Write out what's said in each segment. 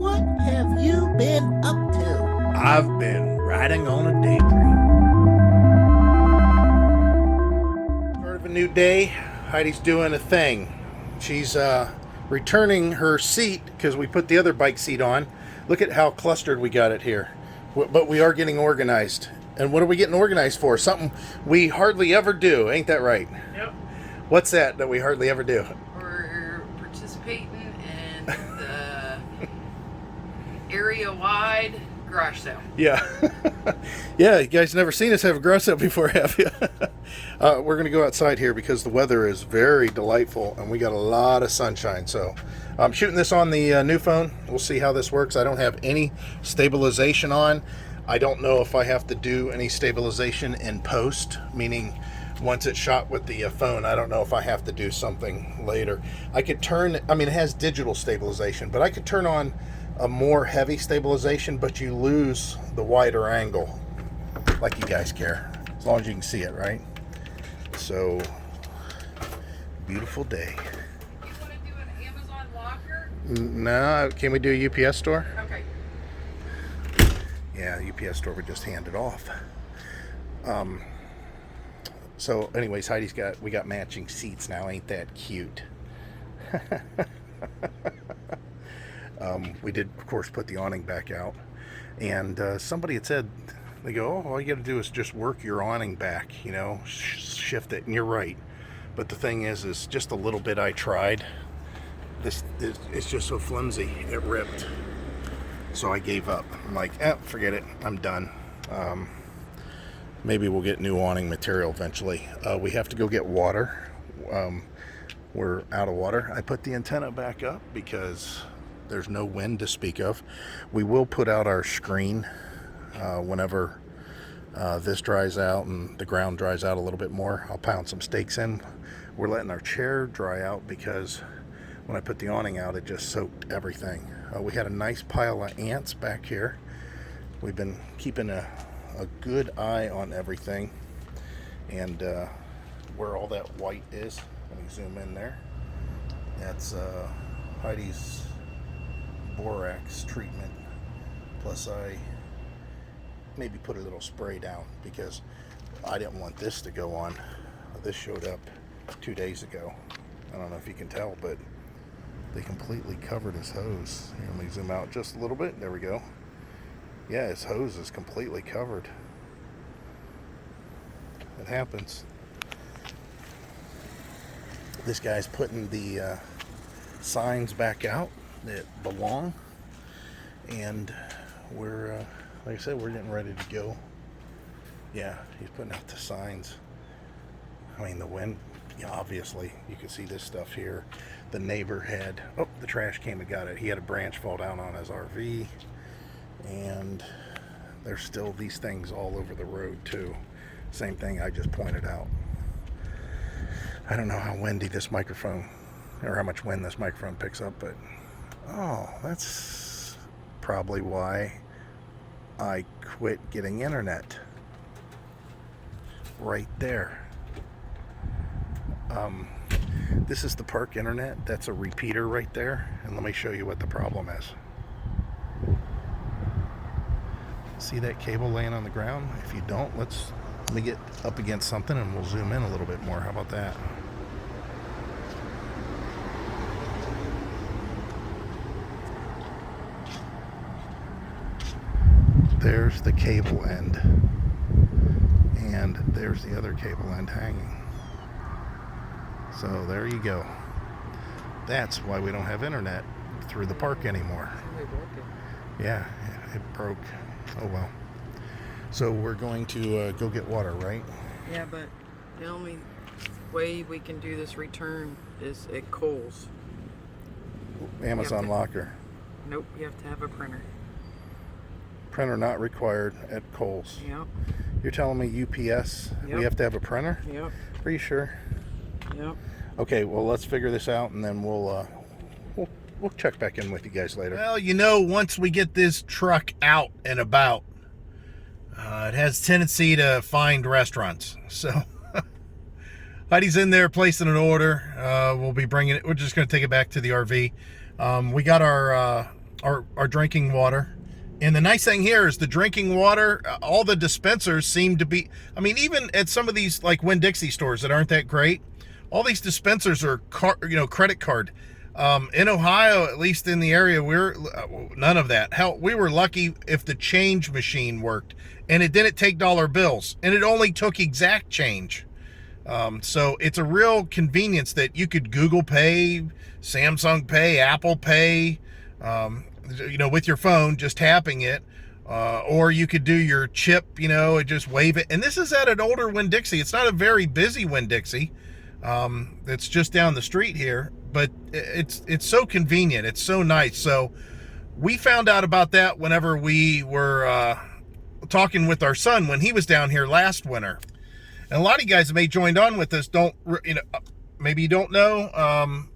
What have you been up to? I've been riding on a daydream. Start of a new day. Heidi's doing a thing. She's returning her seat because we put the other bike seat on. Look at how clustered we got it here. But we are getting organized. And what are we getting organized for? Something we hardly ever do. Ain't that right? Yep. What's that we hardly ever do? We're participating in the area-wide garage sale. Yeah. Yeah, you guys never seen us have a garage sale before, have you? We're going to go outside here because the weather is very delightful and we got a lot of sunshine. So I'm shooting this on the new phone. We'll see how this works. I don't have any stabilization on. I don't know if I have to do any stabilization in post, meaning once it's shot with the phone, I don't know if I have to do something later. I could turn, I mean, it has digital stabilization, but I could turn on a more heavy stabilization, but you lose the wider angle, like you guys care, as long as you can see it, right? So, beautiful day. You want to do an Amazon locker? No, can we do a UPS store? Okay. Yeah, UPS store would just hand it off. So anyways, we got matching seats now. Ain't that cute? We did, of course, put the awning back out. And somebody had said, they go, oh, all you got to do is just work your awning back, you know, shift it. And you're right. But the thing is just a little bit I tried. It's just so flimsy. It ripped. So I gave up. I'm like, forget it. I'm done. Maybe we'll get new awning material eventually. We have to go get water. We're out of water. I put the antenna back up because there's no wind to speak of. We will put out our screen whenever this dries out and the ground dries out a little bit more. I'll pound some stakes in. We're letting our chair dry out because when I put the awning out, it just soaked everything. We had a nice pile of ants back here. We've been keeping a good eye on everything. And where all that white is, let me zoom in there. That's Heidi's borax treatment. Plus I maybe put a little spray down because I didn't want this to go on. This showed up 2 days ago. I don't know if you can tell, but they completely covered his hose. Here, let me zoom out just a little bit. There we go. Yeah, his hose is completely covered. It happens. This guy's putting the signs back out that belong. And we're, like I said, we're getting ready to go. Yeah, he's putting out the signs. I mean, the wind, yeah, obviously, you can see this stuff here. The neighbor had, oh, the trash came and got it. He had a branch fall down on his RV. And there's still these things all over the road, too. Same thing I just pointed out. I don't know how windy this microphone, or how much wind this microphone picks up, but, oh, that's probably why I quit getting internet. Right there. This is the park internet. That's a repeater right there. And let me show you what the problem is. See that cable laying on the ground? If you don't, let me get up against something and we'll zoom in a little bit more. How about that? There's the cable end. And there's the other cable end hanging. So there you go. That's why we don't have internet through the park anymore. Yeah, it broke. Oh well. So we're going to go get water, right? Yeah, but the only way we can do this return is at Kohl's. Amazon locker. Nope, you have to have a printer. Printer not required at Kohl's. Yep. You're telling me UPS, Yep. we have to have a printer? Yep. Are you sure? Yep. Okay, well, let's figure this out, and then we'll check back in with you guys later. Well, you know, once we get this truck out and about, it has a tendency to find restaurants. So Heidi's in there placing an order. We'll be bringing it. We're just going to take it back to the RV. We got our our drinking water. And the nice thing here is the drinking water, all the dispensers seem to be, I mean, even at some of these like Winn-Dixie stores that aren't that great, all these dispensers are credit card. In Ohio, at least in the area, we're none of that. Hell, we were lucky if the change machine worked, and it didn't take dollar bills, and it only took exact change. So it's a real convenience that you could Google Pay, Samsung Pay, Apple Pay, with your phone, just tapping it, or you could do your chip, and just wave it. And this is at an older Winn-Dixie. It's not a very busy Winn-Dixie. It's just down the street here, but it's so convenient. It's so nice. So we found out about that whenever we were talking with our son when he was down here last winter. And a lot of you guys that may joined on with this maybe you don't know,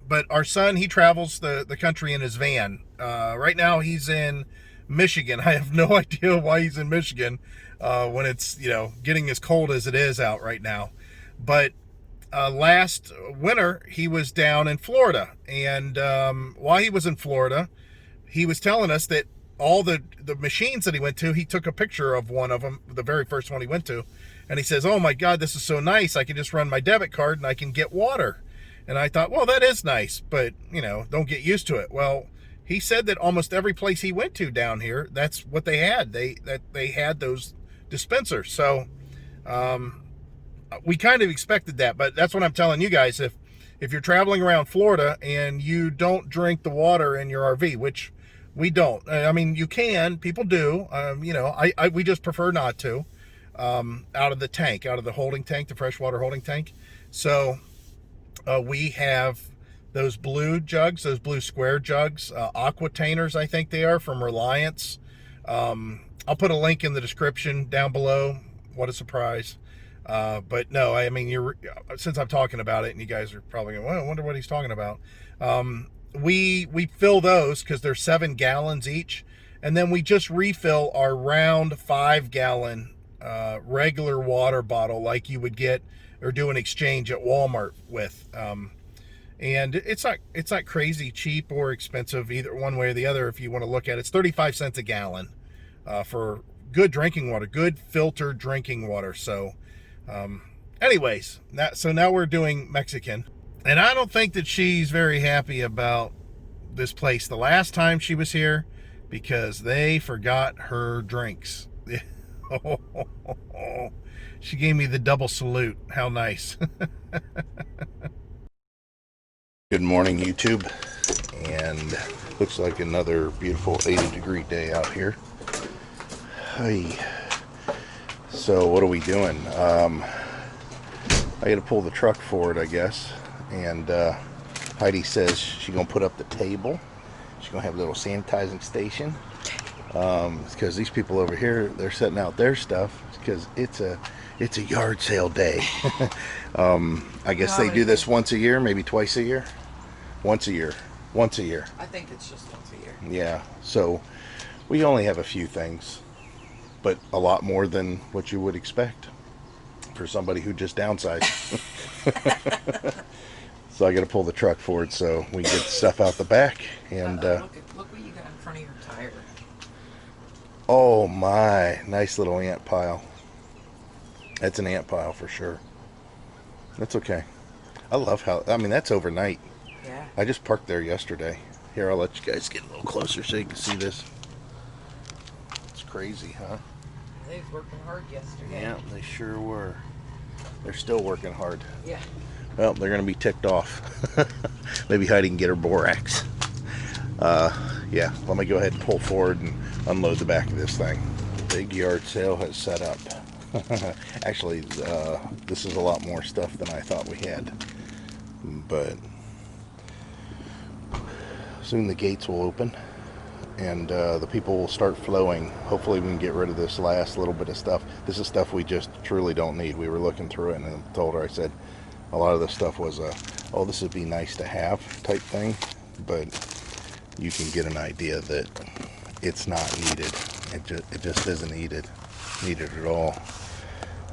but our son, he travels the country in his van. Right now he's in Michigan. I have no idea why he's in Michigan when it's, getting as cold as it is out right now. But last winter he was down in Florida, and while he was in Florida, he was telling us that all the machines that he went to, he took a picture of one of them, the very first one he went to, and he says, "Oh my God, this is so nice. I can just run my debit card and I can get water." And I thought, well, that is nice, but don't get used to it. Well, he said that almost every place he went to down here, that's what they had. They had those dispensers. So we kind of expected that, but that's what I'm telling you guys. If you're traveling around Florida and you don't drink the water in your RV, which we don't. I mean, you can. People do. We just prefer not to. Out of the tank, out of the holding tank, the freshwater holding tank. So we have those blue jugs, those blue square jugs, Aquatainers, I think they are, from Reliance. I'll put a link in the description down below. What a surprise. But no, I mean, since I'm talking about it, and you guys are probably going, well, I wonder what he's talking about. We fill those because they're 7 gallons each, and then we just refill our round 5-gallon regular water bottle like you would get or do an exchange at Walmart with. And it's not crazy cheap or expensive either one way or the other. If you want to look at it, it's 35 cents a gallon for good drinking water, good filtered drinking water. So anyways, so now we're doing Mexican, and I don't think that she's very happy about this place the last time she was here because they forgot her drinks. She gave me the double salute. How nice. Good morning, YouTube. And looks like another beautiful 80-degree day out here. Hey. So what are we doing? I got to pull the truck forward, I guess. And Heidi says she's going to put up the table. She's going to have a little sanitizing station. Because these people over here, they're setting out their stuff because it's a yard sale day. I guess they do this once a year, maybe twice a year. Once a year. I think it's just once a year. Yeah. So we only have a few things, but a lot more than what you would expect for somebody who just downsized. So I got to pull the truck forward so we can get the stuff out the back. And look what you got in front of your tire. Oh my, nice little ant pile. That's an ant pile for sure. That's okay. I love how, that's overnight. Yeah. I just parked there yesterday. Here, I'll let you guys get a little closer so you can see this. It's crazy, huh? They was working hard yesterday. Yeah, they sure were. They're still working hard. Yeah. Well, they're going to be ticked off. Maybe Heidi can get her borax. Yeah, let me go ahead and pull forward and unload the back of this thing. Big yard sale has set up. Actually, this is a lot more stuff than I thought we had. But soon the gates will open and the people will start flowing. Hopefully we can get rid of this last little bit of stuff. This is stuff we just truly don't need. We were looking through it and I told her, I said, a lot of this stuff was oh, this would be nice to have type thing, but you can get an idea that it's not needed. It just isn't needed at all.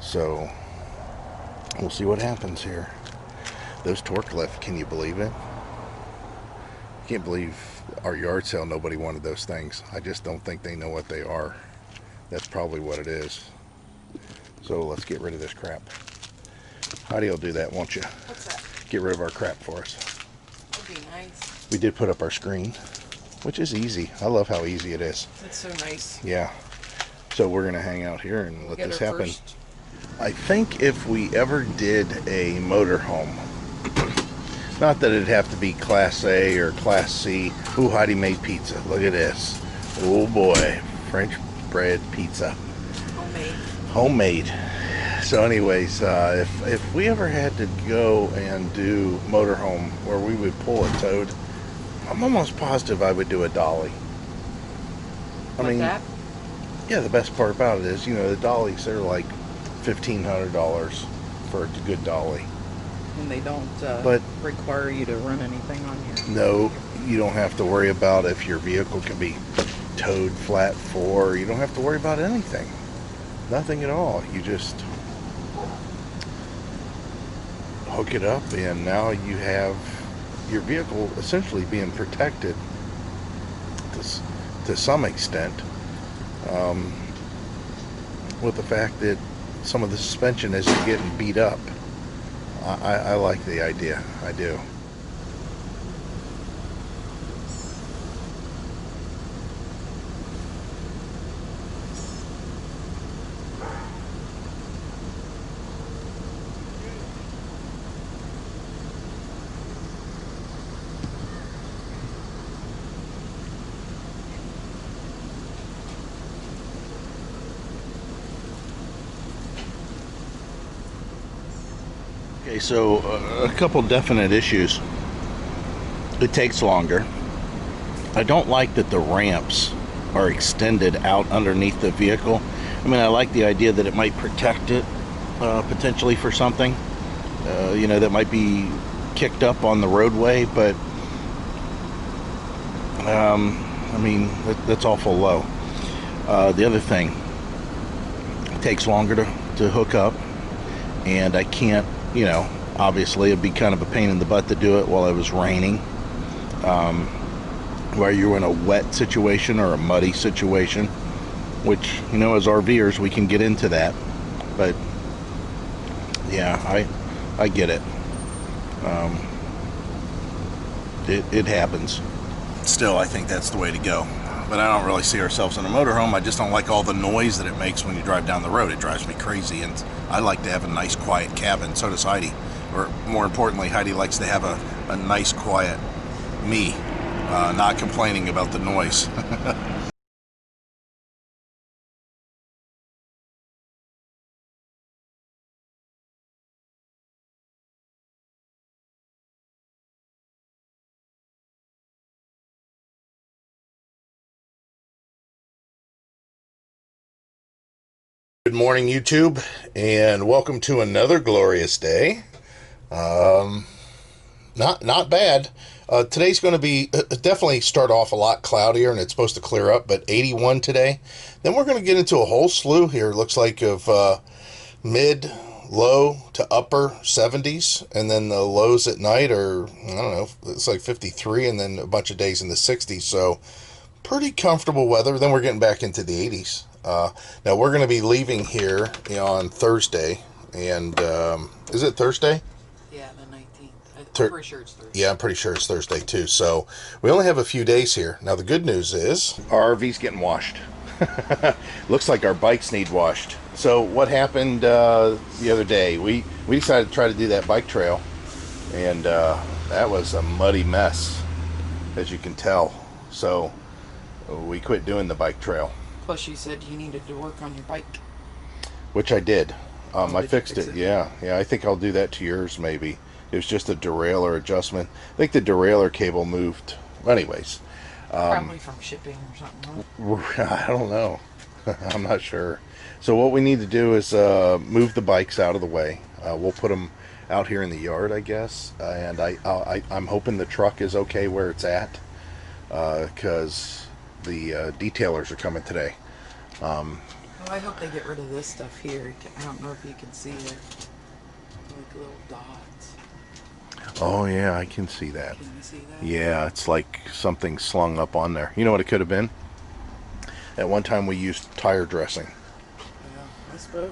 So we'll see what happens here. Those torque lifts, can you believe it? can't believe our yard sale nobody wanted those things. I just don't think they know what they are. That's probably what it is. So let's get rid of this crap. Heidi will do that, won't you? What's that? Get rid of our crap for us. That'd be nice. We did put up our screen, which is easy. I love how easy it is. That's so nice. Yeah. So we're going to hang out here and let this happen. First. I think if we ever did a motorhome, not that it'd have to be Class A or Class C. Ooh, Heidi made pizza. Look at this. Oh boy. French bread pizza. Homemade. Homemade. So anyways, if we ever had to go and do motorhome where we would pull a toad, I'm almost positive I would do a dolly. I mean, that? yeah, the best part about it is, you know, the dollies, they're like $1,500 for a good dolly. And they don't But require you to run anything on your... No, you don't have to worry about if your vehicle can be towed flat for. You don't have to worry about anything. Nothing at all. You just hook it up and now you have your vehicle essentially being protected to some extent, with the fact that some of the suspension isn't getting beat up. I like the idea. I do. Okay, so a couple definite issues. It takes longer. I don't like that the ramps are extended out underneath the vehicle. I mean, I like the idea that it might protect it potentially for something, you know, that might be kicked up on the roadway, but I mean, that's awful low. The other thing, it takes longer to hook up, and I can't, you know, obviously it'd be kind of a pain in the butt to do it while it was raining, where you're in a wet situation or a muddy situation, which, you know, as RVers we can get into that. But yeah, I get it. It happens. Still, I think that's the way to go. But I don't really see ourselves in a motorhome. I just don't like all the noise that it makes when you drive down the road. It drives me crazy, and I like to have a nice quiet cabin. So does Heidi. Or more importantly, Heidi likes to have a nice quiet me, not complaining about the noise. Good morning, YouTube, and welcome to another glorious day. Not bad. Today's going to be definitely start off a lot cloudier, and it's supposed to clear up, but 81 today. Then we're going to get into a whole slew here, looks like, of mid, low to upper 70s, and then the lows at night are, I don't know, it's like 53, and then a bunch of days in the 60s, so pretty comfortable weather. Then we're getting back into the 80s. Now we're going to be leaving here, you know, on Thursday, and is it Thursday? Yeah, the 19th. I'm pretty sure it's Thursday. Yeah, I'm pretty sure it's Thursday too. So we only have a few days here. Now the good news is our RV's getting washed. Looks like our bikes need washed. So what happened the other day? We decided to try to do that bike trail, and that was a muddy mess, as you can tell. So we quit doing the bike trail. Plus, you said you needed to work on your bike. Which I did. I Did you fixed fix it. it? Yeah. I think I'll do that to yours maybe. It was just a derailleur adjustment. I think the derailleur cable moved. Anyways. Probably from shipping or something, huh? I don't know. I'm not sure. So what we need to do is move the bikes out of the way. We'll put them out here in the yard, I guess. And I'm hoping the truck is okay where it's at, because the detailers are coming today. Well, I hope they get rid of this stuff here. I don't know if you can see it. Like little dots. Oh yeah, I can see that. Can you see that? Yeah, it's like something slung up on there. You know what it could have been? At one time we used tire dressing. Yeah, I suppose.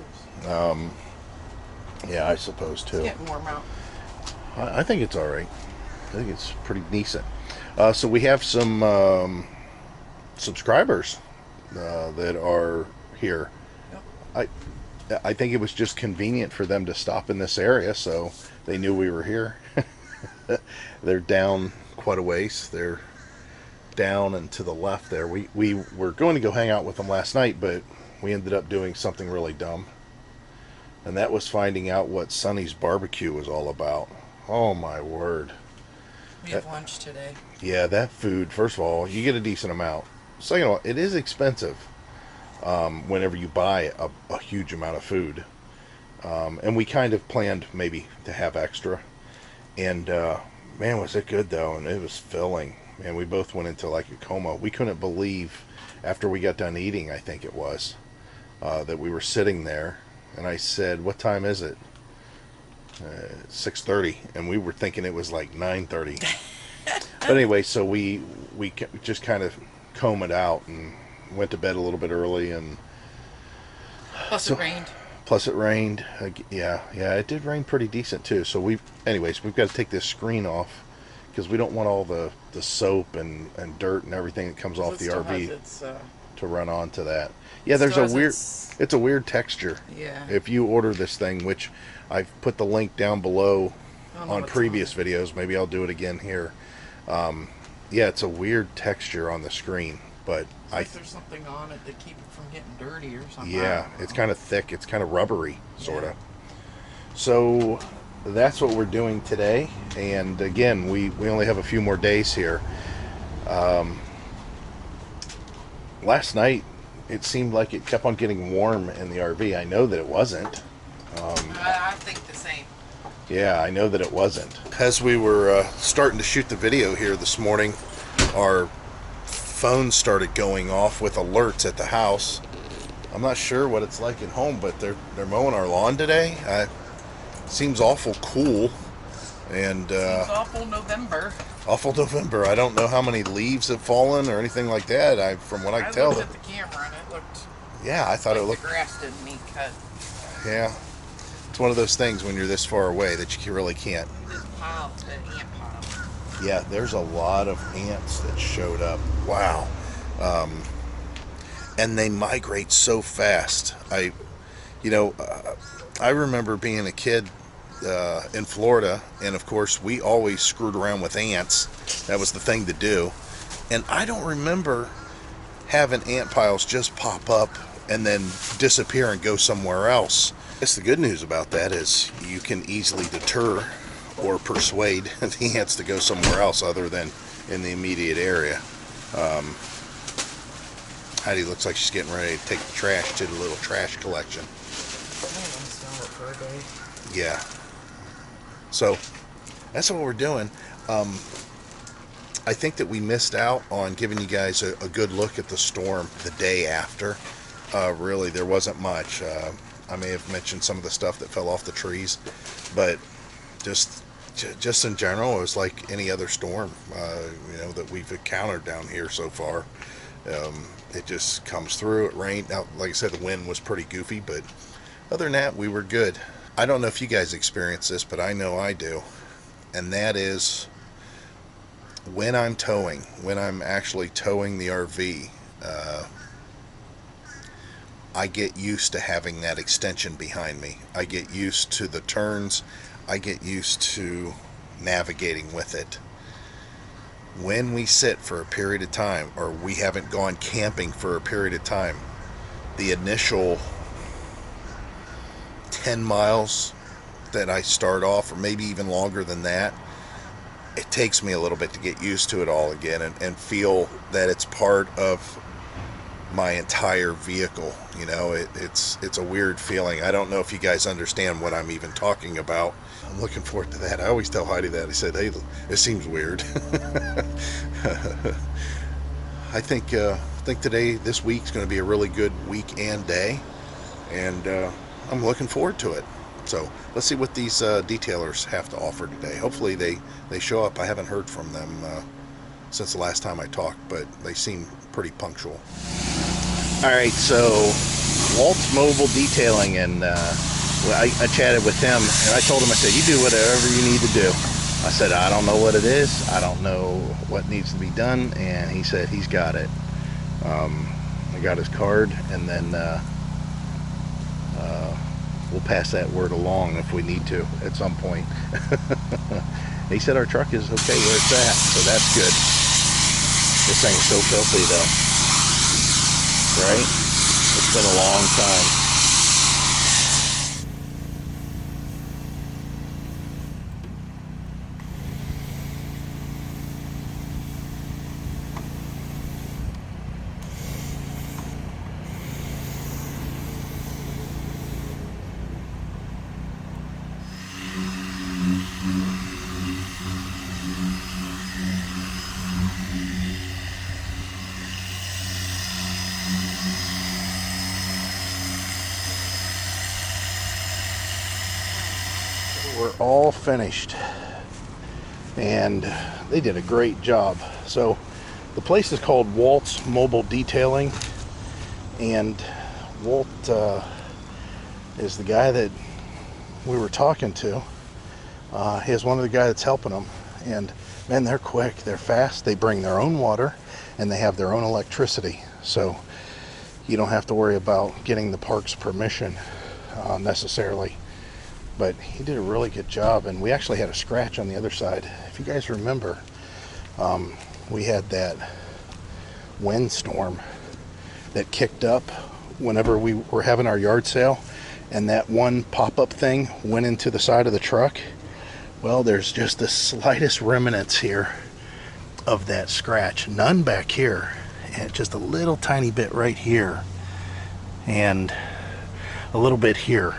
Yeah, I suppose It's too. getting warm out. I think it's all right. I think it's pretty decent. So we have some subscribers that are here. Yep. I I think it was just convenient for them to stop in this area, so they knew we were here. They're down quite a ways. They're down and to the left there. We were going to go hang out with them last night, but we ended up doing something really dumb. And that was finding out what Sonny's barbecue was all about. Oh my word. We have lunch today. Yeah, that food, first of all, you get a decent amount. Second of all, it is expensive whenever you buy a huge amount of food. And we kind of planned maybe to have extra. And man, was it good though, and it was filling. And we both went into like a coma. We couldn't believe after we got done eating, I think it was, that we were sitting there. And I said, "What time is it?" 6:30, and we were thinking it was like 9:30. But anyway, so we just kind of comb it out and went to bed a little bit early, and Plus so, it rained. plus it rained. Yeah, it did rain pretty decent too. So we've got to take this screen off because we don't want all the soap and dirt and everything that comes off the It still RV has its, to run onto that. Yeah, there's still a has weird. its- It's a weird texture. Yeah. If you order this thing, which I've put the link down below I don't know on what's previous videos, maybe I'll do it again here. Yeah, it's a weird texture on the screen, but It's like there's something on it to keep it from getting dirty or something. yeah, it's kind of thick. It's kind of rubbery, sort of. So that's what we're doing today. And again, we only have a few more days here. Last night, it seemed like it kept on getting warm in the RV. I know that it wasn't. I think the same. Yeah, I know that it wasn't. As we were starting to shoot the video here this morning, our phone started going off with alerts at the house. I'm not sure what it's like at home, but they're mowing our lawn today. Seems awful cool, and Seems awful November. awful November. I don't know how many leaves have fallen or anything like that. From what I can tell, looked at the camera and it looked yeah, I thought like it looked. the grass didn't need cut. Yeah, it's one of those things when you're this far away that you really can't. This pile, the ant pile. Yeah, there's a lot of ants that showed up. Wow. And they migrate so fast. I remember being a kid in Florida, and of course we always screwed around with ants. That was the thing to do. And I don't remember having ant piles just pop up and then disappear and go somewhere else. I guess the good news about that is you can easily deter or persuade the ants to go somewhere else other than in the immediate area. Heidi looks like she's getting ready to take the trash to the little trash collection. Yeah. So that's what we're doing. I think that we missed out on giving you guys a good look at the storm the day after. Really, there wasn't much. I may have mentioned some of the stuff that fell off the trees, but just in general, it was like any other storm, that we've encountered down here so far. It just comes through. It rained. Now, like I said, the wind was pretty goofy, but other than that, we were good. I don't know if you guys experience this, but I know I do. And that is when I'm towing, when I'm actually towing the RV, I get used to having that extension behind me. I get used to the turns. I get used to navigating with it. When we sit for a period of time, or we haven't gone camping for a period of time, the initial 10 miles that I start off, or maybe even longer than that, it takes me a little bit to get used to it all again and feel that it's part of my entire vehicle. It's a weird feeling. I don't know if you guys understand what I'm even talking about. I'm looking forward to that. I always tell Heidi that. I said, hey, it seems weird. I think this week's going to be a really good week and day, and I'm looking forward to it. So let's see what these detailers have to offer today. Hopefully they show up. I haven't heard from them since the last time I talked, but they seem pretty punctual. All right, so Walt's Mobile Detailing, and I chatted with him, and I told him, I said, you do whatever you need to do. I said, I don't know what it is. I don't know what needs to be done, and he said he's got it. I got his card, and then we'll pass that word along if we need to at some point. He said our truck is okay where it's at, so that's good. This thing's so filthy though, right? It's been a long time. We're all finished, and they did a great job. So the place is called Walt's Mobile Detailing, and Walt is the guy that we were talking to. He is one of the guys that's helping them, and man, they're quick, they're fast, they bring their own water, and they have their own electricity, so you don't have to worry about getting the park's permission necessarily. But he did a really good job, and we actually had a scratch on the other side. If you guys remember, we had that windstorm that kicked up whenever we were having our yard sale, and that one pop-up thing went into the side of the truck. Well, there's just the slightest remnants here of that scratch. None back here, and just a little tiny bit right here, and a little bit here.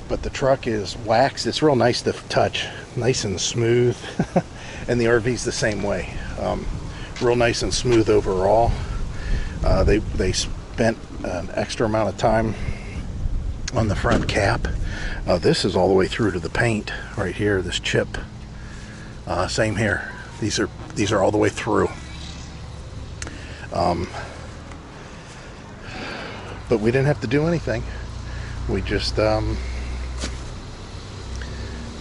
But the truck is waxed. It's real nice to touch, nice and smooth. And the RV's the same way, real nice and smooth overall. They spent an extra amount of time on the front cap. This is all the way through to the paint right here, this chip. Same here. These are all the way through. But we didn't have to do anything. We just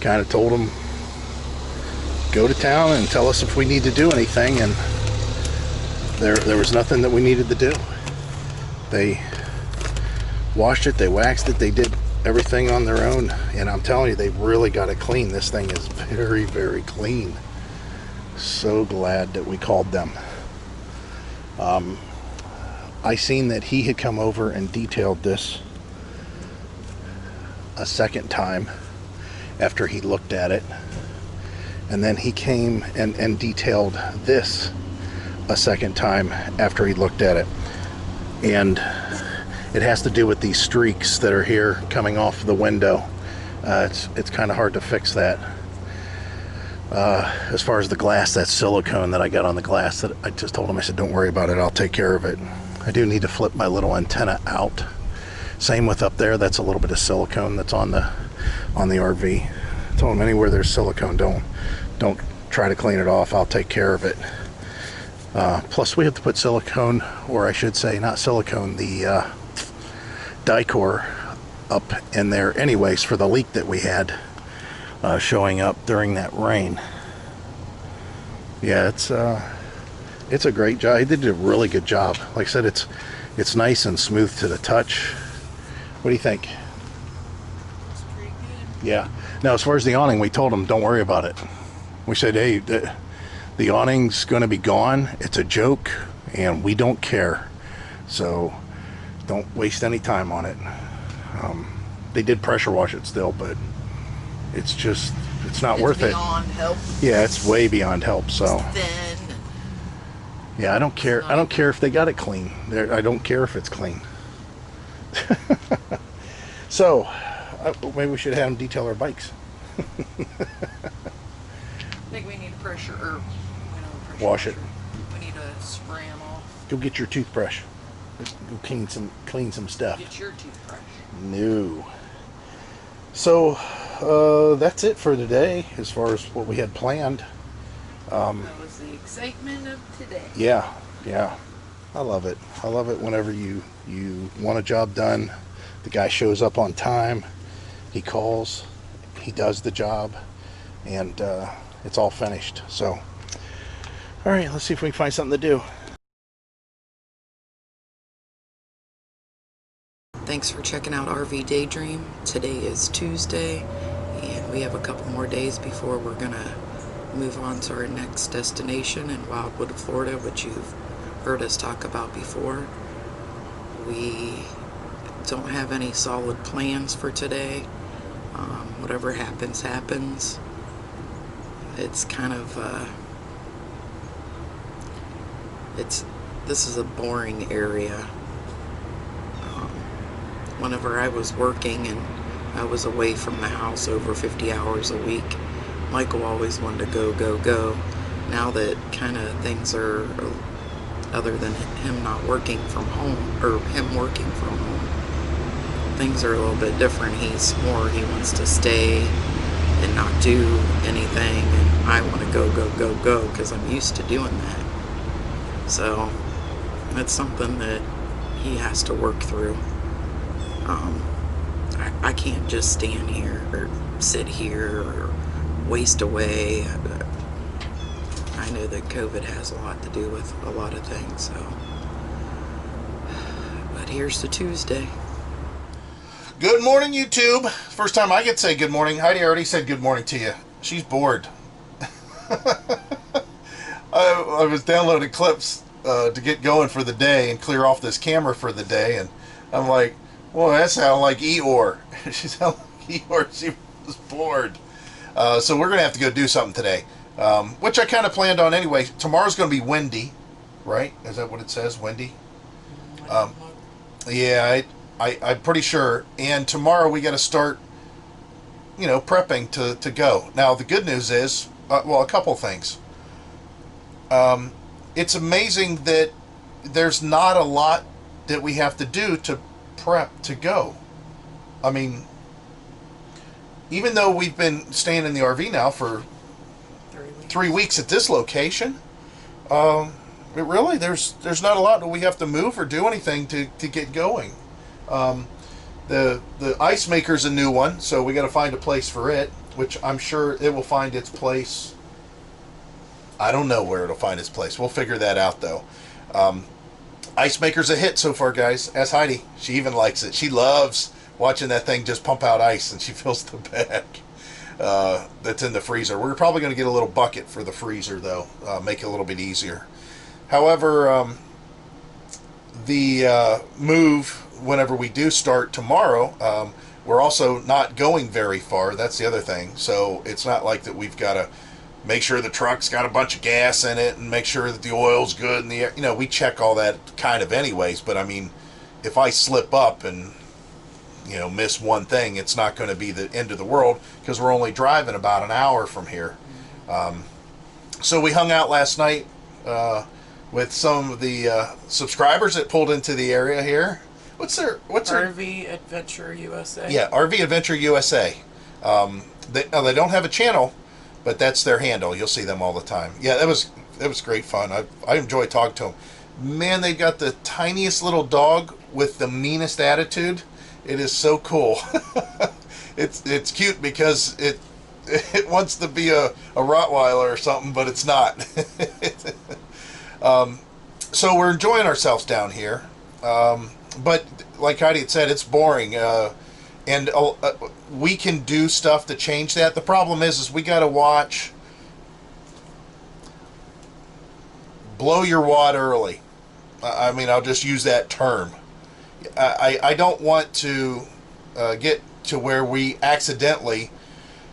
kind of told them, go to town and tell us if we need to do anything, and there was nothing that we needed to do. They washed it, they waxed it, they did everything on their own, and I'm telling you, they really got it clean. This thing is very, very clean. So glad that we called them. I seen that he had come over and detailed this a second time after he looked at it, and then he came and detailed this a second time after he looked at it, and it has to do with these streaks that are here coming off the window. It's kind of hard to fix that. As far as the glass, that silicone that I got on the glass, that I just told him, I said, don't worry about it, I'll take care of it. I do need to flip my little antenna out. Same with up there, that's a little bit of silicone that's on the RV. I told him, anywhere there's silicone, don't try to clean it off, I'll take care of it. Plus we have to put silicone, or I should say not silicone, the Dicor up in there anyways for the leak that we had showing up during that rain. Yeah, it's a great job. He did a really good job. Like I said, it's nice and smooth to the touch. What do you think? It's pretty good. Yeah. Now, as far as the awning, we told him, don't worry about it. We said, hey, the awning's going to be gone. It's a joke, and we don't care. So don't waste any time on it. They did pressure wash it still, but it's not worth it. It's beyond help. Yeah, it's way beyond help. So It's thin. yeah, I don't care. I don't care if they got it clean. I don't care if it's clean. So maybe we should have them detail our bikes. I think we need pressure, or pressure Wash it. washer. We need to spray them off. Go get your toothbrush. Go clean some stuff. Get your toothbrush. No. So that's it for today as far as what we had planned. That was the excitement of today. Yeah, yeah. I love it. I love it whenever you want a job done. The guy shows up on time. He calls. He does the job. And it's all finished. So, all right, let's see if we can find something to do. Thanks for checking out RV Daydream. Today is Tuesday, and we have a couple more days before we're gonna move on to our next destination in Wildwood, Florida, which you've heard us talk about before. We don't have any solid plans for today. Whatever happens, happens. It's kind of this is a boring area. Whenever I was working and I was away from the house over 50 hours a week, Michael always wanted to go, go, go. Now that kind of things are, other than him not working from home, or him working from home, things are a little bit different. He wants to stay and not do anything, and I want to go, go, go, go, because I'm used to doing that. So that's something that he has to work through. I can't just stand here or sit here or waste away. I know that COVID has a lot to do with a lot of things, so. But here's the Tuesday. Good morning, YouTube. First time I get to say good morning. Heidi already said good morning to you. She's bored. I was downloading clips to get going for the day and clear off this camera for the day, and I'm like, well, that sounded like Eeyore. She sounded like Eeyore. She was bored. So we're going to have to go do something today, which I kind of planned on anyway. Tomorrow's going to be windy, right? Is that what it says, windy? Yeah, I'm pretty sure. And tomorrow we got to start, prepping to go. Now, the good news is, a couple things. It's amazing that there's not a lot that we have to do to prep to go. I mean, even though we've been staying in the RV now for 3 weeks at this location, there's not a lot that we have to move or do anything to get going. The ice maker's a new one, so we got to find a place for it, which I'm sure it will find its place. I don't know where it'll find its place. We'll figure that out, though. Ice maker's a hit so far, guys. Ask Heidi. She even likes it. She loves watching that thing just pump out ice, and she fills the bag that's in the freezer. We're probably going to get a little bucket for the freezer, though. Make it a little bit easier. However, the move, whenever we do start tomorrow, we're also not going very far. That's the other thing. So it's not like that we've got to make sure the truck's got a bunch of gas in it and make sure that the oil's good in the air. We check all that kind of anyways, but I mean, if I slip up and miss one thing, it's not going to be the end of the world, because we're only driving about an hour from here. So we hung out last night with some of the subscribers that pulled into the area here. What's their RV Adventure USA. Yeah, RV Adventure USA. They don't have a channel, but that's their handle. You'll see them all the time. Yeah, that was great fun. I enjoy talking to them. Man, they got the tiniest little dog with the meanest attitude. It is so cool. It's cute because it wants to be a Rottweiler or something, but it's not. So we're enjoying ourselves down here. But like Heidi had said, it's boring. And we can do stuff to change that. The problem is we got to watch blow your wad early. I mean, I'll just use that term. I don't want to get to where we accidentally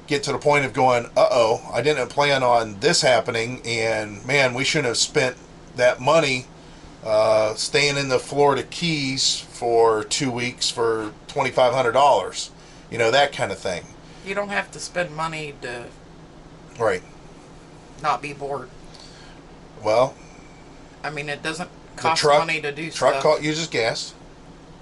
get to the point of going, uh-oh, I didn't plan on this happening, and man, we shouldn't have spent that money staying in the Florida Keys for 2 weeks for $2,500. That kind of thing. You don't have to spend money to right not be bored. Well, I mean, it doesn't cost money to do truck stuff. uses gas.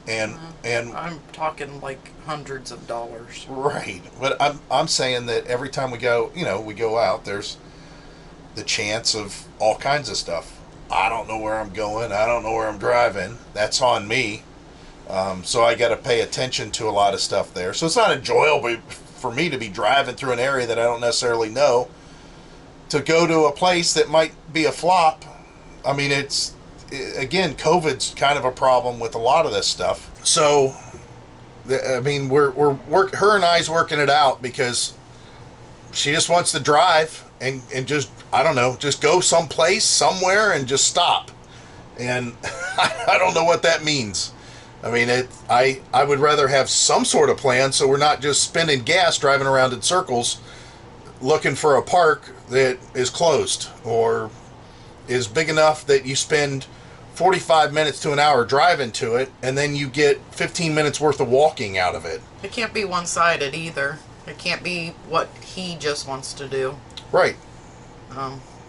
And I'm talking like hundreds of dollars. right, but I'm saying that every time we go, we go out, there's the chance of all kinds of stuff. I don't know where I'm going. I don't know where I'm driving. That's on me. So I got to pay attention to a lot of stuff there. So it's not enjoyable for me to be driving through an area that I don't necessarily know, to go to a place that might be a flop. I mean, again, COVID's kind of a problem with a lot of this stuff. So, I mean, her and I's working it out, because she just wants to drive and just, I don't know, just go someplace, somewhere, and just stop. And I don't know what that means. I mean, I would rather have some sort of plan, so we're not just spending gas driving around in circles looking for a park that is closed or is big enough that you spend 45 minutes to an hour driving to it, and then you get 15 minutes worth of walking out of it. It can't be one-sided either. It can't be what he just wants to do. Right.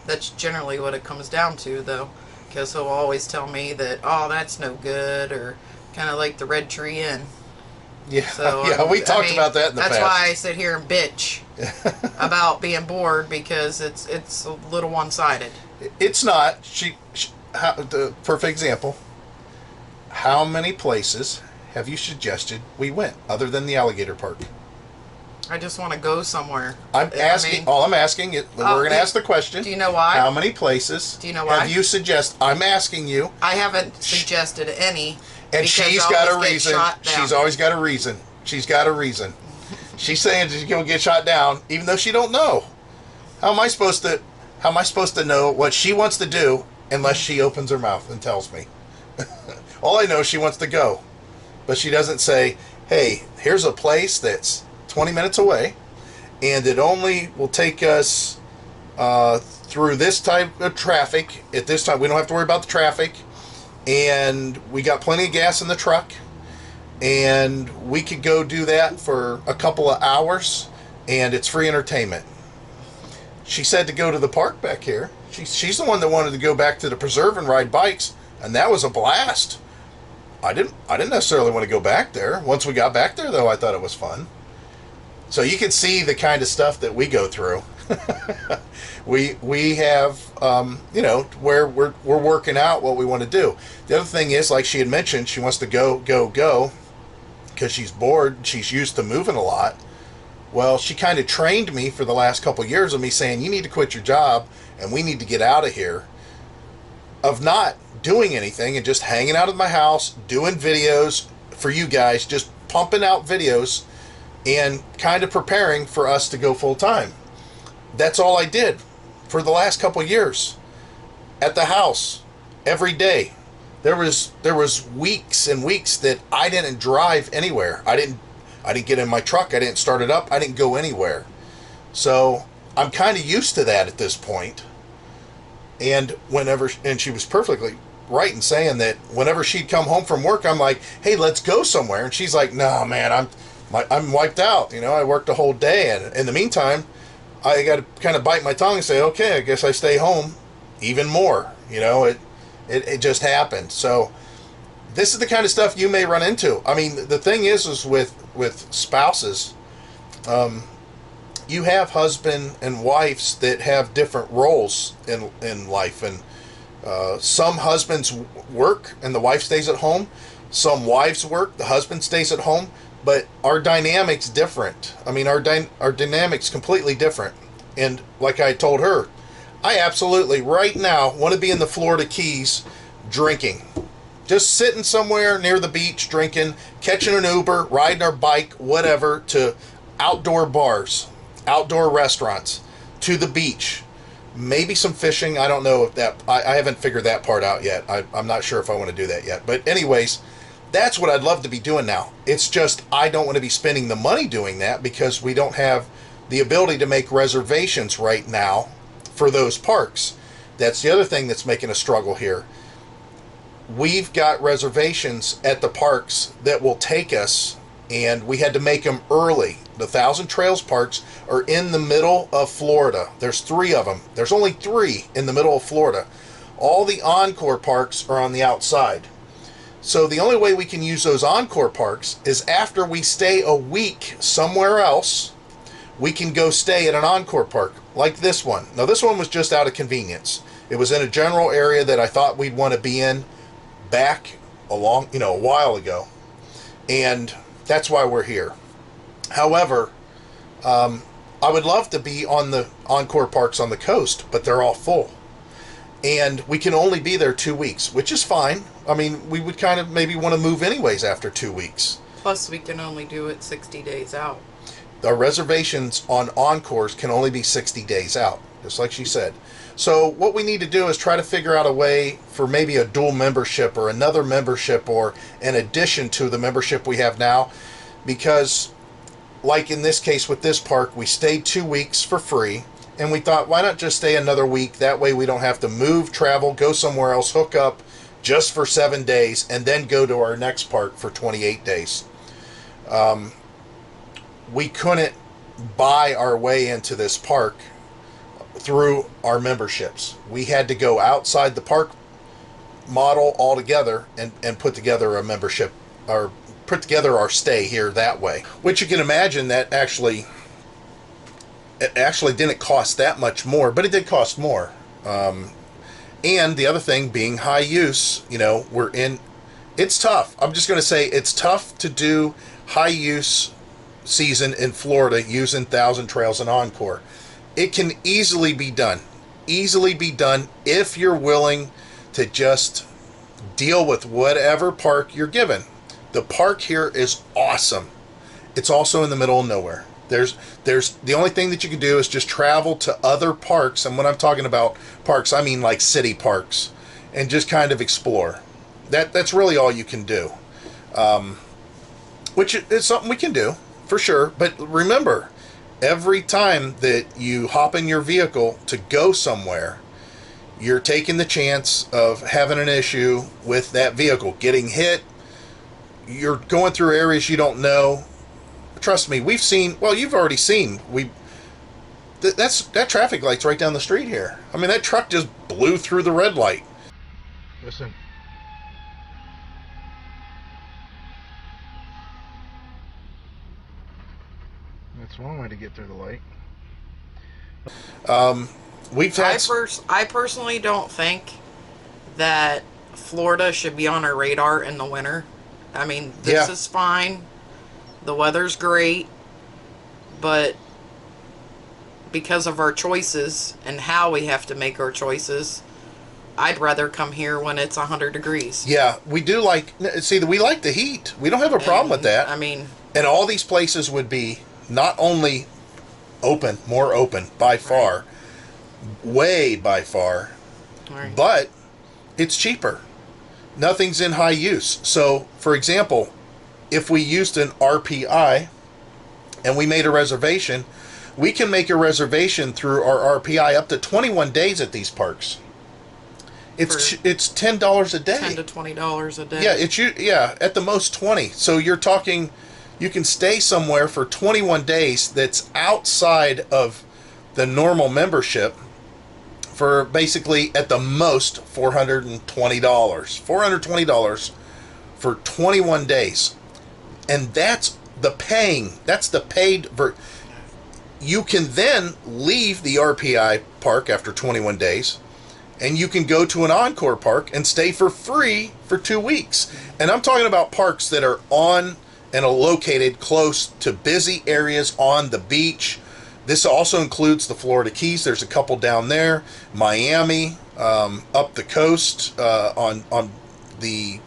That's generally what it comes down to, though, because he'll always tell me that, oh, that's no good, or kind of like the Red Tree Inn. Yeah, so, yeah, we talked about that in the past. That's why I sit here and bitch about being bored, because it's a little one-sided. It's not. The perfect example. How many places have you suggested we went other than the alligator park? I just want to go somewhere. I'm asking. All I'm asking is, we're going to ask the question. Do you know why? How many places? Do you know why? Have you suggested? I'm asking you. I haven't suggested any. And she's got a reason. She's always got a reason. She's got a reason. She's saying she's going to get shot down, even though she don't know. How am I supposed to know what she wants to do unless she opens her mouth and tells me? All I know is she wants to go, but she doesn't say, "Hey, here's a place that's 20 minutes away, and it only will take us through this type of traffic. At this time, we don't have to worry about the traffic, and we got plenty of gas in the truck, and we could go do that for a couple of hours, and it's free entertainment." She said to go to the park back here. She's the one that wanted to go back to the preserve and ride bikes, and that was a blast. I didn't necessarily want to go back there. Once we got back there, though, I thought it was fun. So you can see the kind of stuff that we go through. we have, where we're working out what we want to do. The other thing is, like she had mentioned, she wants to go, because she's bored. She's used to moving a lot. Well, she kind of trained me for the last couple of years of me saying, you need to quit your job and we need to get out of here, of not doing anything and just hanging out at my house, doing videos for you guys, just pumping out videos and kind of preparing for us to go full time. That's all I did for the last couple of years at the house every day. There was weeks and weeks that I didn't drive anywhere. I didn't get in my truck. I didn't start it up. I didn't go anywhere. So I'm kind of used to that at this point. And she was perfectly right in saying that whenever she'd come home from work, I'm like, hey, let's go somewhere. And she's like, no, man, I'm wiped out. I worked a whole day. And in the meantime, I got to kind of bite my tongue and say, okay, I guess I stay home even more. It just happened. So this is the kind of stuff you may run into. I mean, the thing is with spouses, you have husband and wives that have different roles in life, and some husbands work and the wife stays at home. Some wives work, the husband stays at home. But our dynamic's different. I mean, our dynamic's completely different. And like I told her, I absolutely right now want to be in the Florida Keys drinking. Just sitting somewhere near the beach drinking, catching an Uber, riding our bike, whatever, to outdoor bars, outdoor restaurants, to the beach. Maybe some fishing. I don't know if that, I haven't figured that part out yet. I'm not sure if I want to do that yet. But anyways, that's what I'd love to be doing now. It's just I don't want to be spending the money doing that because we don't have the ability to make reservations right now for those parks. That's the other thing that's making a struggle here. We've got reservations at the parks that will take us, and we had to make them early. The Thousand Trails parks are in the middle of Florida. There's 3 of them. There's only 3 in the middle of Florida. All the Encore parks are on the outside. So the only way we can use those Encore parks is after we stay a week somewhere else, we can go stay at an Encore park like this one. Now this one was just out of convenience. It was in a general area that I thought we'd want to be in back a while ago. And that's why we're here. However, I would love to be on the Encore parks on the coast, but they're all full. And we can only be there 2 weeks, which is fine. I mean, we would kind of maybe want to move anyways after 2 weeks. Plus, we can only do it 60 days out. Our reservations on Encores can only be 60 days out, just like she said. So what we need to do is try to figure out a way for maybe a dual membership or another membership or an addition to the membership we have now. Because, like in this case with this park, we stayed 2 weeks for free. And we thought, why not just stay another week? That way we don't have to move, travel, go somewhere else, hook up just for 7 days, and then go to our next park for 28 days. We couldn't buy our way into this park through our memberships. We had to go outside the park model altogether and put together a membership, or put together our stay here that way. Which you can imagine that it actually didn't cost that much more, but it did cost more. And the other thing being high use, it's tough. I'm just going to say it's tough to do high use season in Florida using Thousand Trails and Encore. It can easily be done if you're willing to just deal with whatever park you're given. The park here is awesome. It's also in the middle of nowhere. There's the only thing that you can do is just travel to other parks, and when I'm talking about parks, I mean like city parks, and just kind of explore. That's really all you can do, which is something we can do for sure. But remember, every time that you hop in your vehicle to go somewhere, you're taking the chance of having an issue with that vehicle, getting hit. You're going through areas you don't know. Trust me, we've seen, well, you've already seen, that traffic light's right down the street here. I mean, that truck just blew through the red light. Listen. That's one way to get through the light. I personally don't think that Florida should be on our radar in the winter. I mean, this is fine. The weather's great, but because of our choices and how we have to make our choices, I'd rather come here when it's 100 degrees. Yeah, we do we like the heat. We don't have a problem with that. I mean, and all these places would be not only more open by far, way by far, right, but it's cheaper. Nothing's in high use. So, for example, if we used an RPI and we made a reservation, we can make a reservation through our RPI up to 21 days at these parks. It's $10 a day. $10 to $20 a day. Yeah, at the most 20. So you're talking, you can stay somewhere for 21 days that's outside of the normal membership for basically at the most $420. $420 for 21 days. And that's the paid. You can then leave the RPI park after 21 days, and you can go to an Encore park and stay for free for 2 weeks. And I'm talking about parks that are on and are located close to busy areas on the beach. This also includes the Florida Keys. There's a couple down there. Miami, up the coast, on the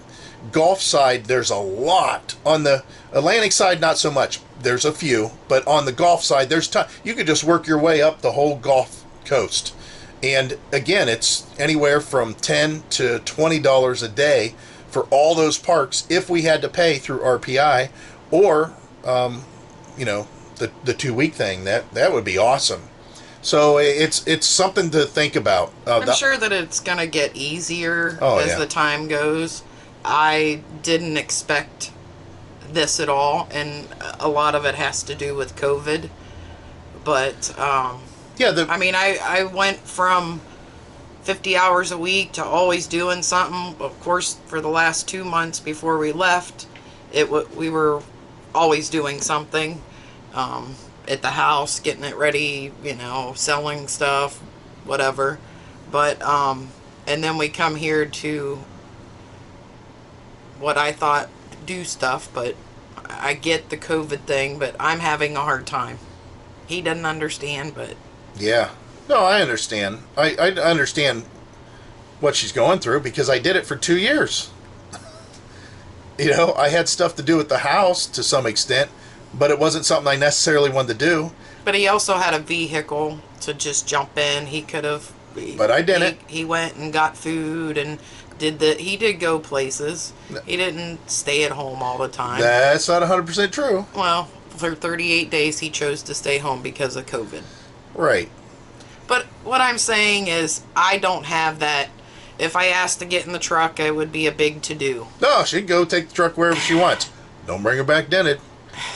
Gulf side, there's a lot. On the Atlantic side, not so much. There's a few, but on the Gulf side, there's ton. You could just work your way up the whole Gulf Coast, and again, it's anywhere from $10 to $20 a day for all those parks if we had to pay through RPI, or the 2 week thing. That would be awesome. So it's something to think about. I'm sure that it's gonna get easier as the time goes. I didn't expect this at all, and a lot of it has to do with COVID. But I mean, I went from 50 hours a week to always doing something. Of course, for the last 2 months before we left, we were always doing something at the house, getting it ready, you know, selling stuff, whatever. But and then we come here to what I thought do stuff, but I get the COVID thing, but I'm having a hard time. He doesn't understand, but Yeah. No, I understand. I understand what she's going through because I did it for 2 years. You know, I had stuff to do at the house to some extent, but it wasn't something I necessarily wanted to do. but he also had a vehicle to just jump in. He could have, But I didn't. He went and got food and he did go places. He didn't stay at home all the time. That's not 100% true. Well, for 38 days he chose to stay home because of COVID. Right. But what I'm saying is, I don't have that. If I asked to get in the truck, it would be a big to-do. No, she can go take the truck wherever she wants. Don't bring her back dented.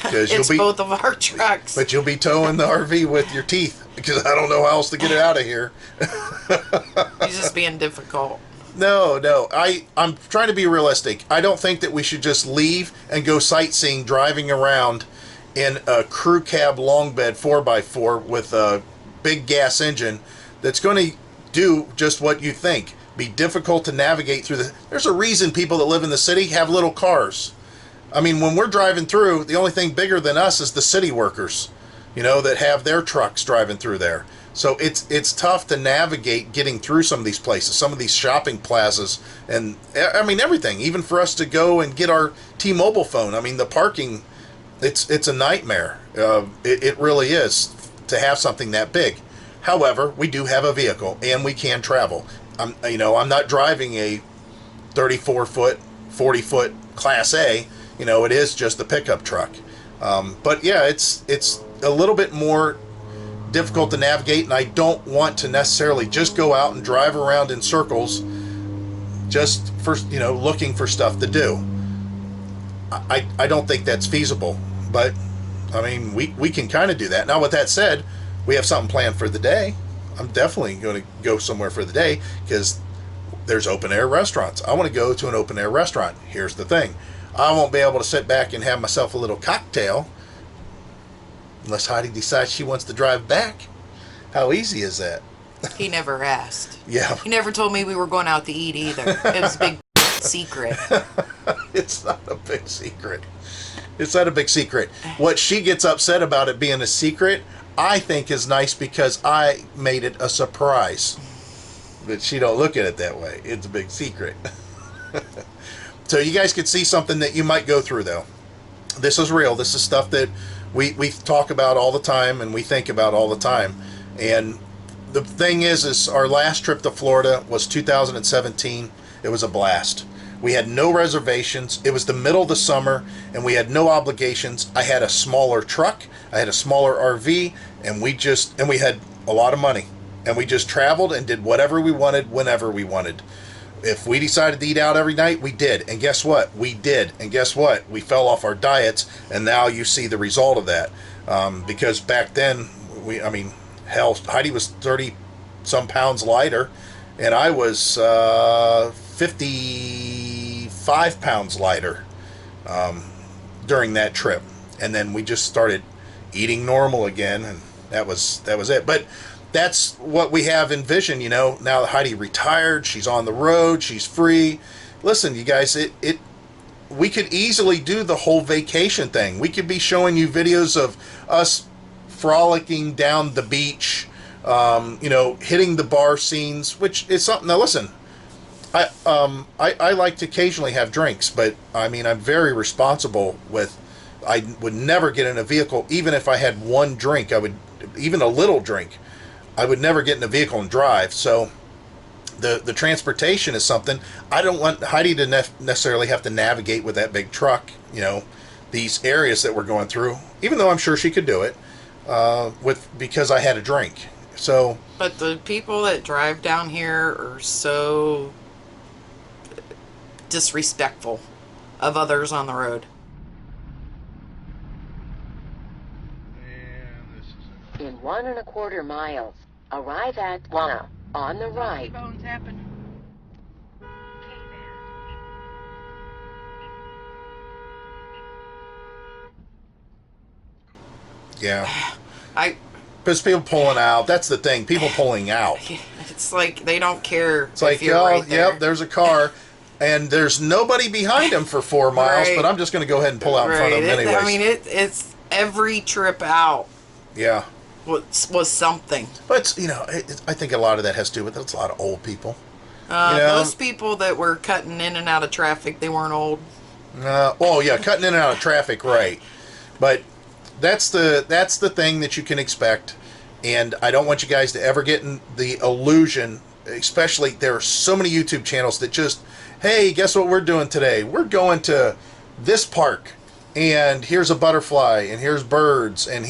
It's both of our trucks. But you'll be towing the RV with your teeth because I don't know how else to get it out of here. He's just being difficult. No, I'm trying to be realistic. I don't think that we should just leave and go sightseeing, driving around in a crew cab long bed 4x4 with a big gas engine that's going to do just what you think. Be difficult to navigate through there's a reason people that live in the city have little cars. I mean, when we're driving through, the only thing bigger than us is the city workers, you know, that have their trucks driving through there. So it's tough to navigate getting through some of these places, some of these shopping plazas, and I mean everything. Even for us to go and get our T-Mobile phone, I mean the parking, it's a nightmare. It really is to have something that big. However, we do have a vehicle and we can travel. I'm not driving a 34-foot, 40-foot Class A. You know, it is just a pickup truck. But yeah, it's a little bit more difficult to navigate, and I don't want to necessarily just go out and drive around in circles just for, you know, looking for stuff to do. I don't think that's feasible, but I mean, we can kind of do that. Now, with that said, we have something planned for the day. I'm definitely going to go somewhere for the day because there's open air restaurants. I want to go to an open air restaurant. Here's the thing. I won't be able to sit back and have myself a little cocktail unless Heidi decides she wants to drive back. How easy is that? He never asked. Yeah. He never told me we were going out to eat either. It was a big secret. It's not a big secret. It's not a big secret. What she gets upset about it being a secret, I think is nice because I made it a surprise. But she don't look at it that way. It's a big secret. So you guys could see something that you might go through, though. This is real. This is stuff that we talk about all the time and we think about all the time. And the thing is our last trip to Florida was 2017. It was a blast. We had no reservations. It was the middle of the summer, and we had no obligations. I had a smaller truck. I had a smaller RV, and we had a lot of money. And we just traveled and did whatever we wanted, whenever we wanted. If we decided to eat out every night, we did. And guess what? We did. And guess what? We fell off our diets, and now you see the result of that. Because back then, Heidi was 30-some pounds lighter, and I was 55 pounds lighter during that trip. And then we just started eating normal again, and that was it. But that's what we have envisioned, you know. Now that Heidi retired, she's on the road, she's free. Listen, you guys, we could easily do the whole vacation thing. We could be showing you videos of us frolicking down the beach, hitting the bar scenes, which is something. Now listen, I like to occasionally have drinks, but I mean, I'm very responsible with. I would never get in a vehicle, even if I had one drink. Even a little drink, I would never get in a vehicle and drive. So the transportation is something. I don't want Heidi to necessarily have to navigate with that big truck, you know, these areas that we're going through, even though I'm sure she could do it because I had a drink. So, but the people that drive down here are so disrespectful of others on the road. In 1 1/4 miles, arrive at Wana. On the right. Phones happen. Yeah. I Because people pulling out. That's the thing. People pulling out. It's like they don't care. It's like, you're right there. yep, there's a car, and there's nobody behind him for 4 miles, Right. but I'm just going to go ahead and pull out in front of him anyways. I mean, it's every trip out Yeah. was something. But, you know, I think a lot of that has to do with it's a lot of old people. Those people that were cutting in and out of traffic, they weren't old. Oh, yeah, cutting in and out of traffic, right. But that's the thing that you can expect, and I don't want you guys to ever get in the illusion, especially there are so many YouTube channels that just, hey, guess what we're doing today? We're going to this park, and here's a butterfly, and here's birds, and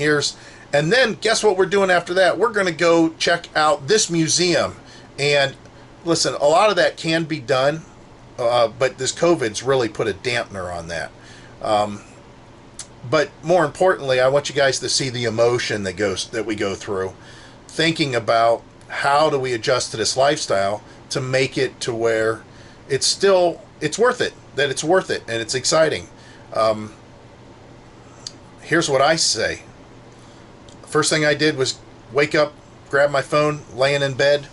then guess what we're doing after that? We're going to go check out this museum. And listen, a lot of that can be done, but this COVID's really put a dampener on that. But more importantly, I want you guys to see the emotion that we go through, thinking about how do we adjust to this lifestyle to make it to where it's worth it, that it's worth it, and it's exciting. Here's what I say. First thing I did was wake up, grab my phone, laying in bed,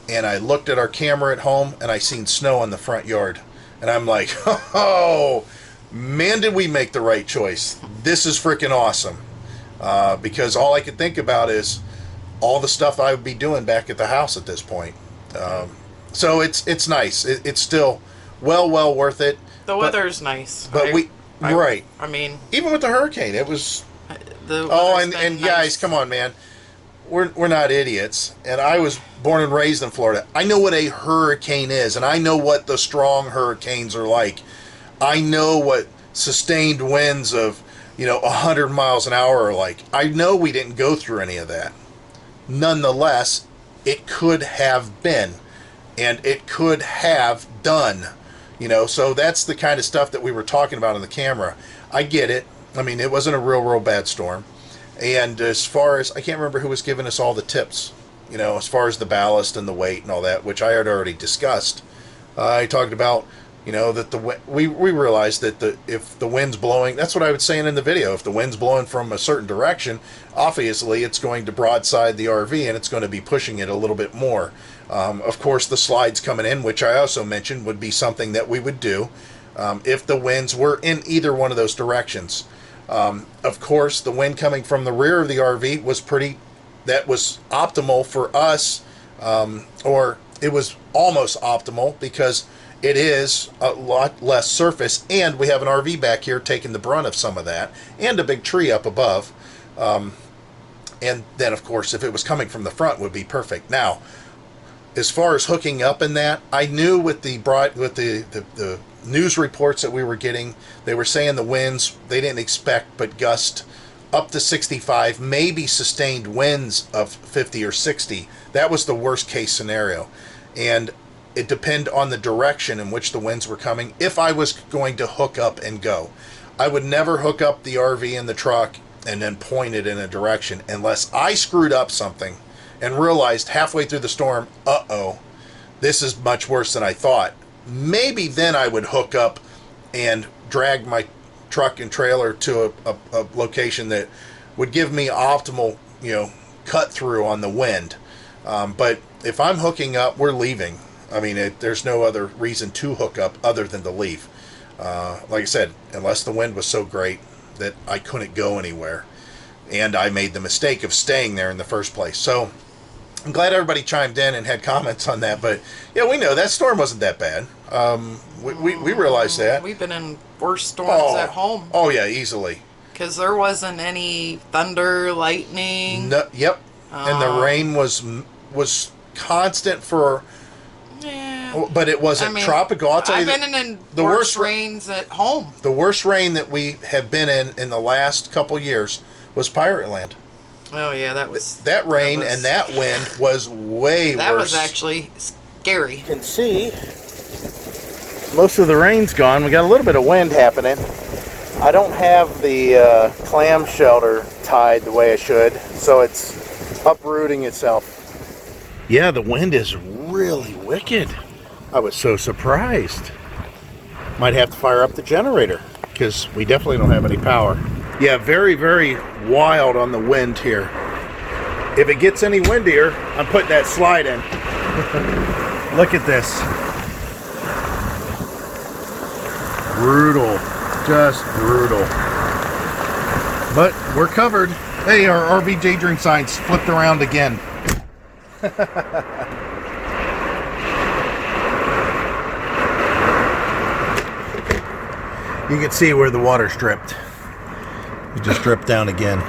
and I looked at our camera at home, and I seen snow in the front yard. And I'm like, oh, man, did we make the right choice. This is freaking awesome. Because all I could think about is all the stuff I would be doing back at the house at this point. So it's nice. It's still well worth it. The weather's nice. But right. I mean, even with the hurricane, it was... and nice. Guys, come on, man. We're not idiots. And I was born and raised in Florida. I know what a hurricane is, and I know what the strong hurricanes are like. I know what sustained winds of, 100 miles an hour are like. I know we didn't go through any of that. Nonetheless, it could have been, and it could have done. So that's the kind of stuff that we were talking about on the camera. I get it. I mean, it wasn't a real bad storm. And as far as, I can't remember who was giving us all the tips, as far as the ballast and the weight and all that, which I had already discussed. I talked about, that we realized that if the wind's blowing, that's what I was saying in the video, if the wind's blowing from a certain direction, obviously it's going to broadside the RV and it's going to be pushing it a little bit more. Of course, the slides coming in, which I also mentioned, would be something that we would do if the winds were in either one of those directions. Of course, the wind coming from the rear of the RV was optimal for us, or it was almost optimal because it is a lot less surface, and we have an RV back here taking the brunt of some of that, and a big tree up above. And then, of course, if it was coming from the front, would be perfect. Now, as far as hooking up in that, I knew with the news reports that we were getting, they were saying the winds, they didn't expect but gust up to 65, maybe sustained winds of 50 or 60. That was the worst case scenario. And it depended on the direction in which the winds were coming. If I was going to hook up and go, I would never hook up the RV in the truck and then point it in a direction unless I screwed up something and realized halfway through the storm, this is much worse than I thought. Maybe then I would hook up and drag my truck and trailer to a location that would give me optimal, cut through on the wind. But if I'm hooking up, we're leaving. I mean, there's no other reason to hook up other than to leave. Like I said, unless the wind was so great that I couldn't go anywhere. And I made the mistake of staying there in the first place. So I'm glad everybody chimed in and had comments on that. But yeah, we know that storm wasn't that bad. We realized that. We've been in worse storms at home. Oh yeah, easily. Because there wasn't any thunder, lightning. No, yep. And the rain was constant for. Yeah. But it wasn't tropical. I'll tell you, I've been in the worst rains at home. The worst rain that we have been in the last couple years was Pirate Land. Oh yeah, that rain and that wind was way worse. That was actually scary. You can see most of the rain's gone. We got a little bit of wind happening. I don't have the clam shelter tied the way I should, so it's uprooting itself. Yeah, the wind is really wicked. I was so surprised. Might have to fire up the generator because we definitely don't have any power. Yeah, very, very wild on the wind here. If it gets any windier, I'm putting that slide in. Look at this. Brutal. Just brutal. But we're covered. Hey, our RV Daydream sign's flipped around again. You can see where the water's dripped. It just dripped down again.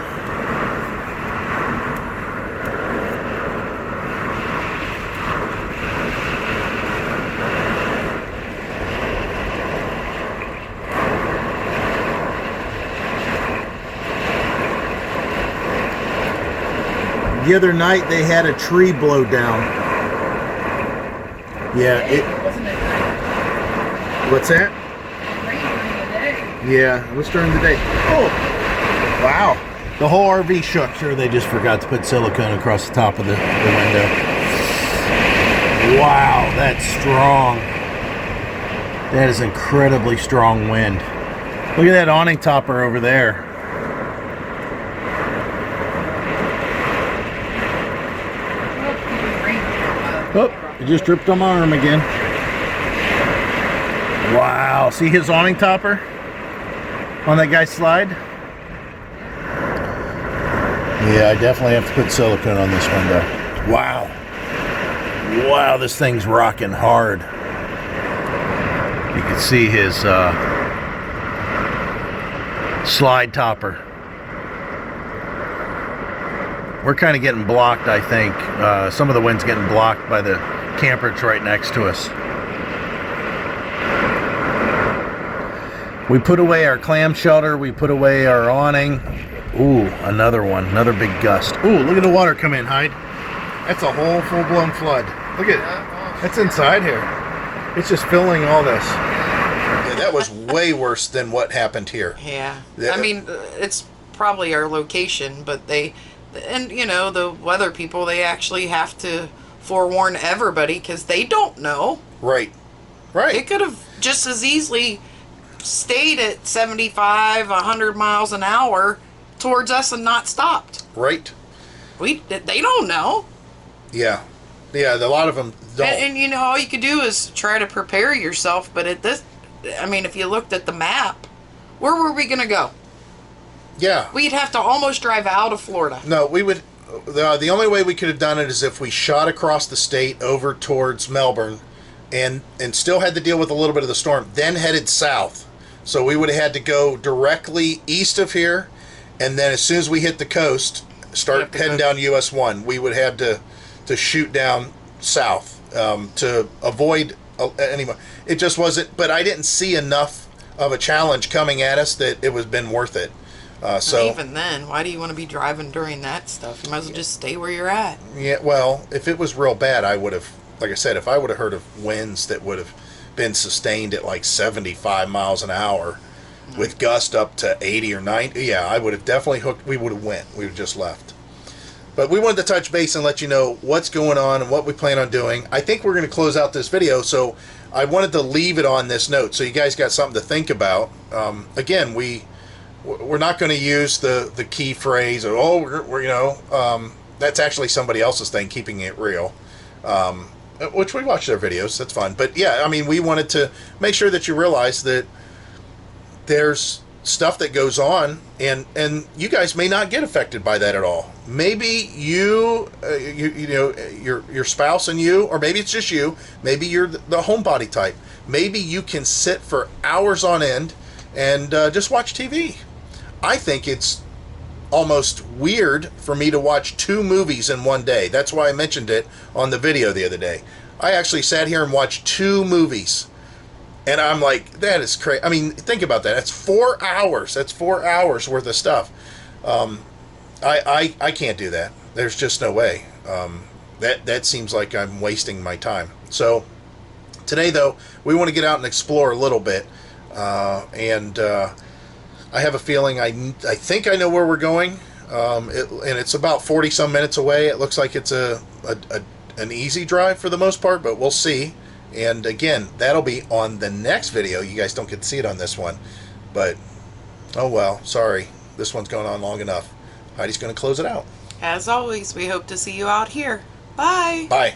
The other night they had a tree blow down. Yeah, Wasn't it nice? what's that? Yeah, it was during the day. Oh, wow. The whole RV shook. Sure, they just forgot to put silicone across the top of the window. Wow, that's strong. That is incredibly strong wind. Look at that awning topper over there. Oh, it just dripped on my arm again. Wow, see his awning topper on that guy's slide? Yeah, I definitely have to put silicone on this window. Wow. Wow, this thing's rocking hard. You can see his slide topper. We're kind of getting blocked, I think. Some of the wind's getting blocked by the camper that's right next to us. We put away our clam shelter. We put away our awning. Ooh, another one. Another big gust. Ooh, look at the water come in, Hyde. That's a whole full-blown flood. Look at it. That's inside here. It's just filling all this. Yeah, that was way worse than what happened here. Yeah. I mean, it's probably our location, but and you know, the weather people, they actually have to forewarn everybody because they don't know. Right. Right. It could have just as easily stayed at 75, 100 miles an hour towards us and not stopped. Right. They don't know. Yeah. Yeah, a lot of them don't. And you know, all you could do is try to prepare yourself, but I mean, if you looked at the map, where were we going to go? Yeah. We'd have to almost drive out of Florida. No, we would. The only way we could have done it is if we shot across the state over towards Melbourne and still had to deal with a little bit of the storm, then headed south. So we would have had to go directly east of here, and then as soon as we hit the coast, start heading down US 1. We would have to shoot down south to avoid anyway. It just wasn't, but I didn't see enough of a challenge coming at us that it was been worth it. So even then, why do you want to be driving during that stuff? You might as well just stay where you're at. Yeah, well, if it was real bad, I would have, like I said, if I would have heard of winds that would have been sustained at like 75 miles an hour with gust up to 80 or 90, yeah, I would have definitely hooked. We would have went. We would have just left. But we wanted to touch base and let you know what's going on and what we plan on doing. I think we're going to close out this video, so I wanted to leave it on this note so you guys got something to think about. Again, we're not going to use the key phrase or that's actually somebody else's thing, keeping it real, which we watch their videos. That's fun. But yeah, I mean, we wanted to make sure that you realize that there's stuff that goes on, and you guys may not get affected by that at all. Maybe your spouse and you, or maybe it's just you. Maybe you're the homebody type. Maybe you can sit for hours on end and just watch TV. I think it's almost weird for me to watch 2 movies in one day. That's why I mentioned it on the video the other day. I actually sat here and watched 2 movies. And I'm like, that is crazy. I mean, think about that. That's 4 hours. That's 4 hours worth of stuff. I can't do that. There's just no way. That seems like I'm wasting my time. So today, though, we want to get out and explore a little bit. I have a feeling I think I know where we're going. And it's about 40 some minutes away. It looks like it's a an easy drive for the most part, but we'll see. And again, that'll be on the next video. You guys don't get to see it on this one, but oh well, sorry. This one's going on long enough. Heidi's going to close it out. As always, we hope to see you out here. Bye. Bye.